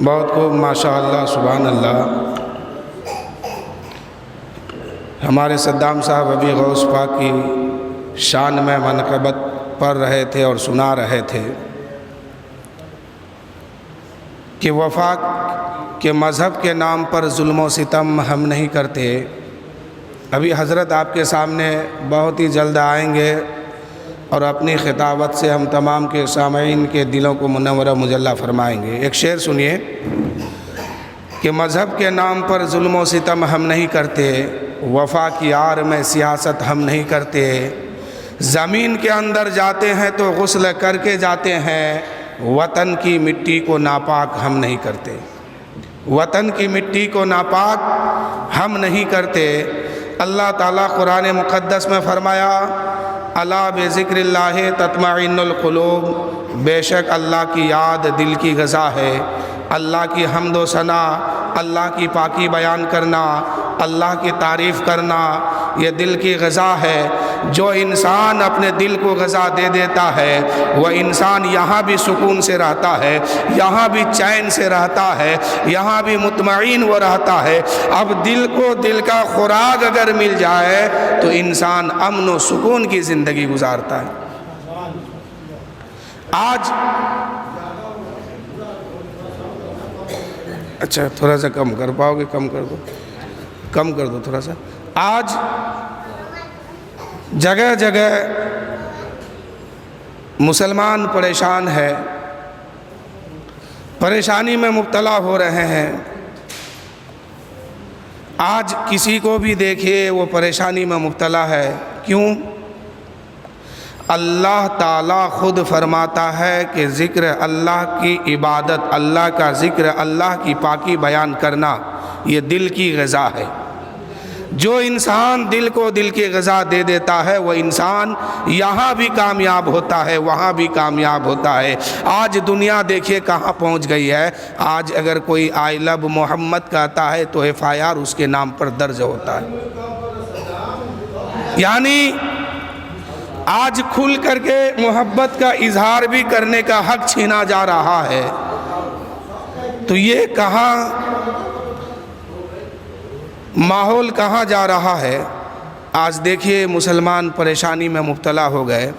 بہت خوب، ماشاء اللہ، سبحان اللہ۔ ہمارے صدام صاحب ابھی غوث پاک کی شان میں منقبت پڑھ رہے تھے اور سنا رہے تھے کہ وفا کے مذہب کے نام پر ظلم و ستم ہم نہیں کرتے۔ ابھی حضرت آپ کے سامنے بہت ہی جلد آئیں گے اور اپنی خطابت سے ہم تمام کے سامعین کے دلوں کو منور و مجلہ فرمائیں گے۔ ایک شعر سنیے کہ مذہب کے نام پر ظلم و ستم ہم نہیں کرتے، وفا کی آڑ میں سیاست ہم نہیں کرتے، زمین کے اندر جاتے ہیں تو غسل کر کے جاتے ہیں، وطن کی مٹی کو ناپاک ہم نہیں کرتے، وطن کی مٹی کو ناپاک ہم نہیں کرتے۔ اللہ تعالیٰ قرآن مقدس میں فرمایا الا بذکر اللہ تطمئن القلوب، بے شک اللہ کی یاد دل کی غذا ہے۔ اللہ کی حمد و ثنا، اللہ کی پاکی بیان کرنا، اللہ کی تعریف کرنا، یہ دل کی غذا ہے۔ جو انسان اپنے دل کو غذا دے دیتا ہے وہ انسان یہاں بھی سکون سے رہتا ہے، یہاں بھی چین سے رہتا ہے، یہاں بھی مطمئن وہ رہتا ہے۔ اب دل کو دل کا خوراک اگر مل جائے تو انسان امن و سکون کی زندگی گزارتا ہے۔ آج اچھا تھوڑا سا کم کر پاؤ گے؟ کم کر دو تھوڑا سا۔ آج جگہ جگہ مسلمان پریشان ہے، پریشانی میں مبتلا ہو رہے ہیں۔ آج کسی کو بھی دیکھیے وہ پریشانی میں مبتلا ہے۔ کیوں؟ اللہ تعالیٰ خود فرماتا ہے کہ ذکر اللہ کی عبادت، اللہ کا ذکر، اللہ کی پاکی بیان کرنا یہ دل کی غذا ہے۔ جو انسان دل کو دل کی غذا دے دیتا ہے وہ انسان یہاں بھی کامیاب ہوتا ہے، وہاں بھی کامیاب ہوتا ہے۔ آج دنیا دیکھیے کہاں پہنچ گئی ہے۔ آج اگر کوئی آئی لو محمد کہتا ہے تو FIR اس کے نام پر درج ہوتا ہے۔ یعنی آج کھل کر کے محبت کا اظہار بھی کرنے کا حق چھینا جا رہا ہے۔ تو یہ کہاں ماحول کہاں جا رہا ہے؟ آج دیکھیے مسلمان پریشانی میں مبتلا ہو گئے۔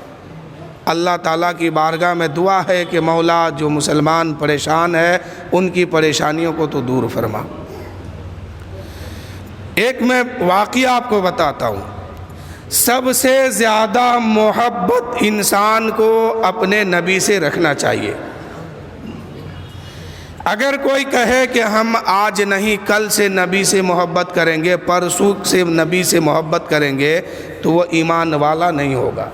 اللہ تعالیٰ کی بارگاہ میں دعا ہے کہ مولا جو مسلمان پریشان ہے ان کی پریشانیوں کو تو دور فرما۔ ایک میں واقعہ آپ کو بتاتا ہوں۔ سب سے زیادہ محبت انسان کو اپنے نبی سے رکھنا چاہیے۔ اگر کوئی کہے کہ ہم آج نہیں کل سے نبی سے محبت کریں گے، پرسوں سے نبی سے محبت کریں گے، تو وہ ایمان والا نہیں ہوگا۔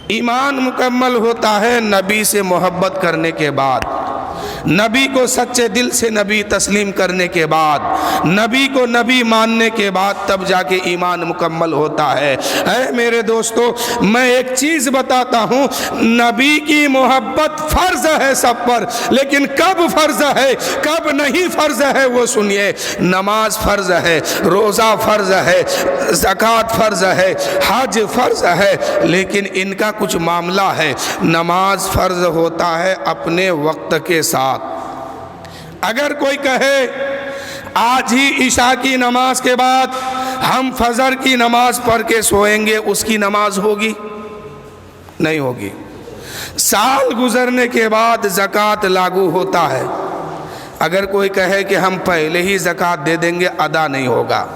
ایمان مکمل ہوتا ہے نبی سے محبت کرنے کے بعد، نبی کو سچے دل سے نبی تسلیم کرنے کے بعد، نبی کو نبی ماننے کے بعد تب جا کے ایمان مکمل ہوتا ہے۔ اے میرے دوستو، میں ایک چیز بتاتا ہوں، نبی کی محبت فرض ہے سب پر، لیکن کب فرض ہے کب نہیں فرض ہے وہ سنیے۔ نماز فرض ہے، روزہ فرض ہے، زکوٰۃ فرض ہے، حج فرض ہے، لیکن ان کا کچھ معاملہ ہے۔ نماز فرض ہوتا ہے اپنے وقت کے ساتھ۔ اگر کوئی کہے آج ہی عشاء کی نماز کے بعد ہم فجر کی نماز پڑھ کے سوئیں گے، اس کی نماز ہوگی؟ نہیں ہوگی۔ سال گزرنے کے بعد زکوٰۃ لاگو ہوتا ہے۔ اگر کوئی کہے کہ ہم پہلے ہی زکوٰۃ دے دیں گے، ادا نہیں ہوگا۔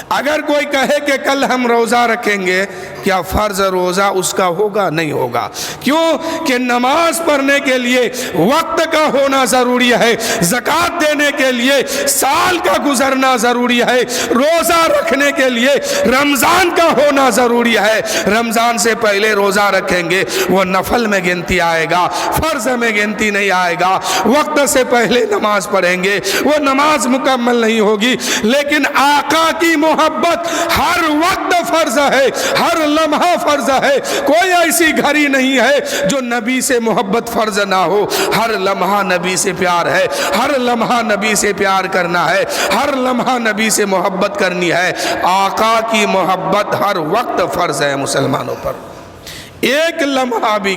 اگر کوئی کہے کہ کل ہم روزہ رکھیں گے، کیا فرض روزہ اس کا ہوگا؟ نہیں ہوگا۔ کیوں کہ نماز پڑھنے کے لیے وقت کا ہونا ضروری ہے، زکوٰۃ دینے کے لیے سال کا گزرنا ضروری ہے، روزہ رکھنے کے لیے رمضان کا ہونا ضروری ہے۔ رمضان سے پہلے روزہ رکھیں گے وہ نفل میں گنتی آئے گا، فرض میں گنتی نہیں آئے گا۔ وقت سے پہلے نماز پڑھیں گے وہ نماز مکمل نہیں ہوگی۔ لیکن آقا کی محبت ہر وقت فرض ہے، ہر لمحہ فرض ہے۔ کوئی ایسی گھڑی نہیں ہے جو نبی سے محبت فرض نہ ہو۔ ہر لمحہ نبی سے پیار ہے، ہر لمحہ نبی سے پیار کرنا ہے، ہر لمحہ نبی سے محبت کرنی ہے۔ آقا کی محبت ہر وقت فرض ہے مسلمانوں پر۔ ایک لمحہ بھی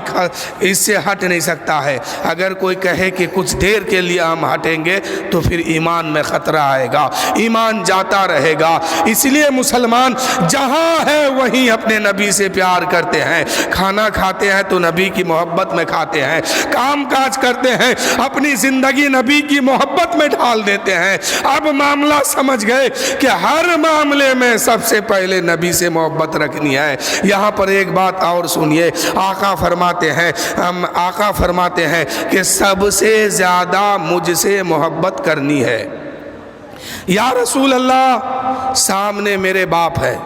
اس سے ہٹ نہیں سکتا ہے۔ اگر کوئی کہے کہ کچھ دیر کے لیے ہم ہٹیں گے تو پھر ایمان میں خطرہ آئے گا، ایمان جاتا رہے گا۔ اس لیے مسلمان جہاں ہے وہیں اپنے نبی سے پیار کرتے ہیں، کھانا کھاتے ہیں تو نبی کی محبت میں کھاتے ہیں، کام کاج کرتے ہیں اپنی زندگی نبی کی محبت میں ڈال دیتے ہیں۔ اب معاملہ سمجھ گئے کہ ہر معاملے میں سب سے پہلے نبی سے محبت رکھنی ہے۔ یہاں پر ایک بات اور سنیے، آقا فرماتے ہیں کہ سب سے زیادہ مجھ سے محبت کرنی ہے۔ یا رسول اللہ، سامنے میرے باپ ہے،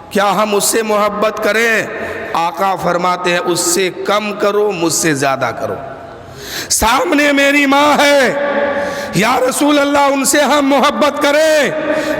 کیا ہم اس سے محبت کریں؟ آقا فرماتے ہیں اس سے کم کرو، مجھ سے زیادہ کرو۔ سامنے میری ماں ہے، یا رسول اللہ ان سے ہم محبت کریں؟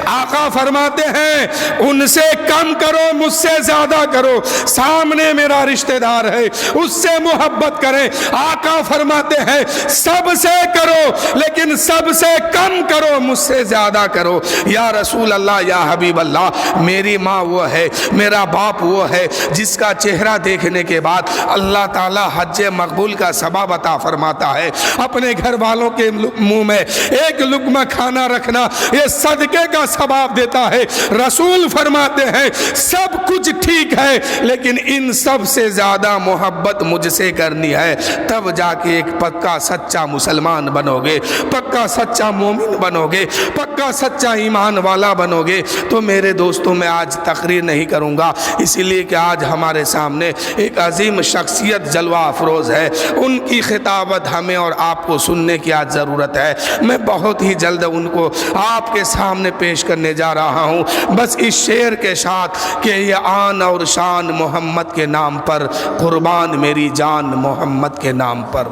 آقا فرماتے ہیں ان سے کم کرو، مجھ سے زیادہ کرو۔ سامنے میرا رشتہ دار ہے، اس سے محبت کریں۔ آقا فرماتے ہیں سب سے کرو لیکن سب سے کم کرو، مجھ سے زیادہ کرو۔ یا رسول اللہ، یا حبیب اللہ، میری ماں وہ ہے، میرا باپ وہ ہے جس کا چہرہ دیکھنے کے بعد اللہ تعالی حج مقبول کا ثواب عطا فرماتا ہے۔ اپنے گھر والوں کے منہ میں ایک لقمہ کھانا رکھنا یہ صدقے کا ثواب دیتا ہے۔ رسول فرماتے ہیں سب کچھ ٹھیک ہے لیکن ان سب سے زیادہ محبت مجھ سے کرنی ہے، تب جا کے ایک پکا سچا مسلمان بنو گے، پکا سچا مومن بنو گے، پکا سچا ایمان والا بنو گے۔ تو میرے دوستوں، میں آج تقریر نہیں کروں گا اسی لیے کہ آج ہمارے سامنے ایک عظیم شخصیت جلوہ افروز ہے، ان کی خطابت ہمیں اور آپ کو سننے کی آج ضرورت ہے۔ میں بہت ہی جلد ان کو آپ کے سامنے پیش کرنے جا رہا ہوں، بس اس شعر کے ساتھ کہ یہ آن اور شان محمد کے نام پر، قربان میری جان محمد کے نام پر۔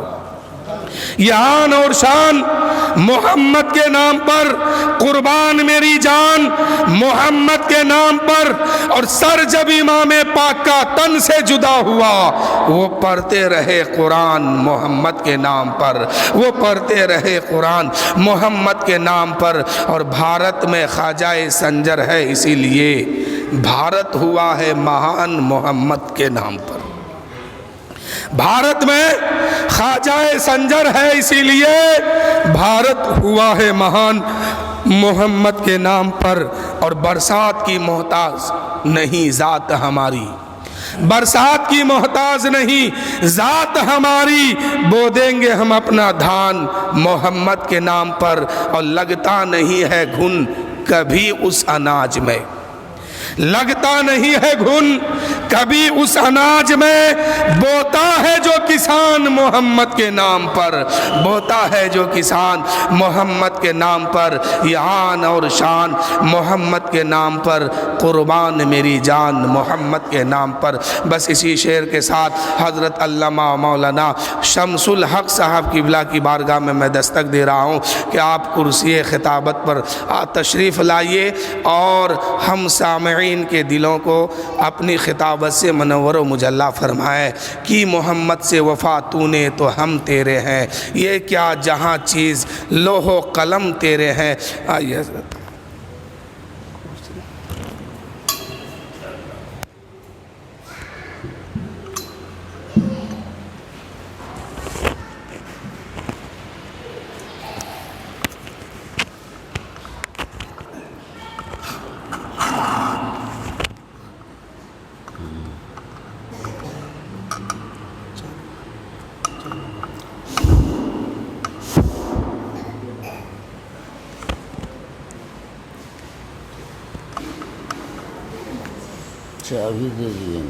یہ آن اور شان محمد کے نام پر، قربان میری جان محمد کے نام پر۔ اور سر جب امام پاک کا تن سے جدا ہوا، وہ پڑھتے رہے قرآن محمد کے نام پر، وہ پڑھتے رہے قرآن محمد کے نام پر۔ اور بھارت میں خواجہ سنجر ہے اسی لیے بھارت ہوا ہے مہان محمد کے نام پر۔ بھارت میں خواجہ سنجر ہے اسی لیے بھارت ہوا ہے مہان محمد کے نام پر۔ اور برسات کی محتاج نہیں ذات ہماری، برسات کی محتاج نہیں ذات ہماری، بو دیں گے ہم اپنا دھان محمد کے نام پر۔ اور لگتا نہیں ہے گھن کبھی اس اناج میں، لگتا نہیں ہے گھن کبھی اس اناج میں، بوتا ہے جو کسان محمد کے نام پر، بوتا ہے جو کسان محمد کے نام پر۔ یہ آن اور شان محمد کے نام پر، قربان میری جان محمد کے نام پر۔ بس اسی شعر کے ساتھ حضرت علامہ مولانا شمس الحق صاحب قبلہ کی بارگاہ میں دستک دے رہا ہوں کہ آپ کرسی خطابت پر تشریف لائیے اور ہم سامعین کے دلوں کو اپنی خطابت سے منور و مجلہ فرمائے کہ محمد سے وفا تو نے تو ہم تیرے ہیں، یہ کیا جہاں چیز لوح و قلم تیرے ہیں۔ آئیے حضرت۔ چابی دے دیے۔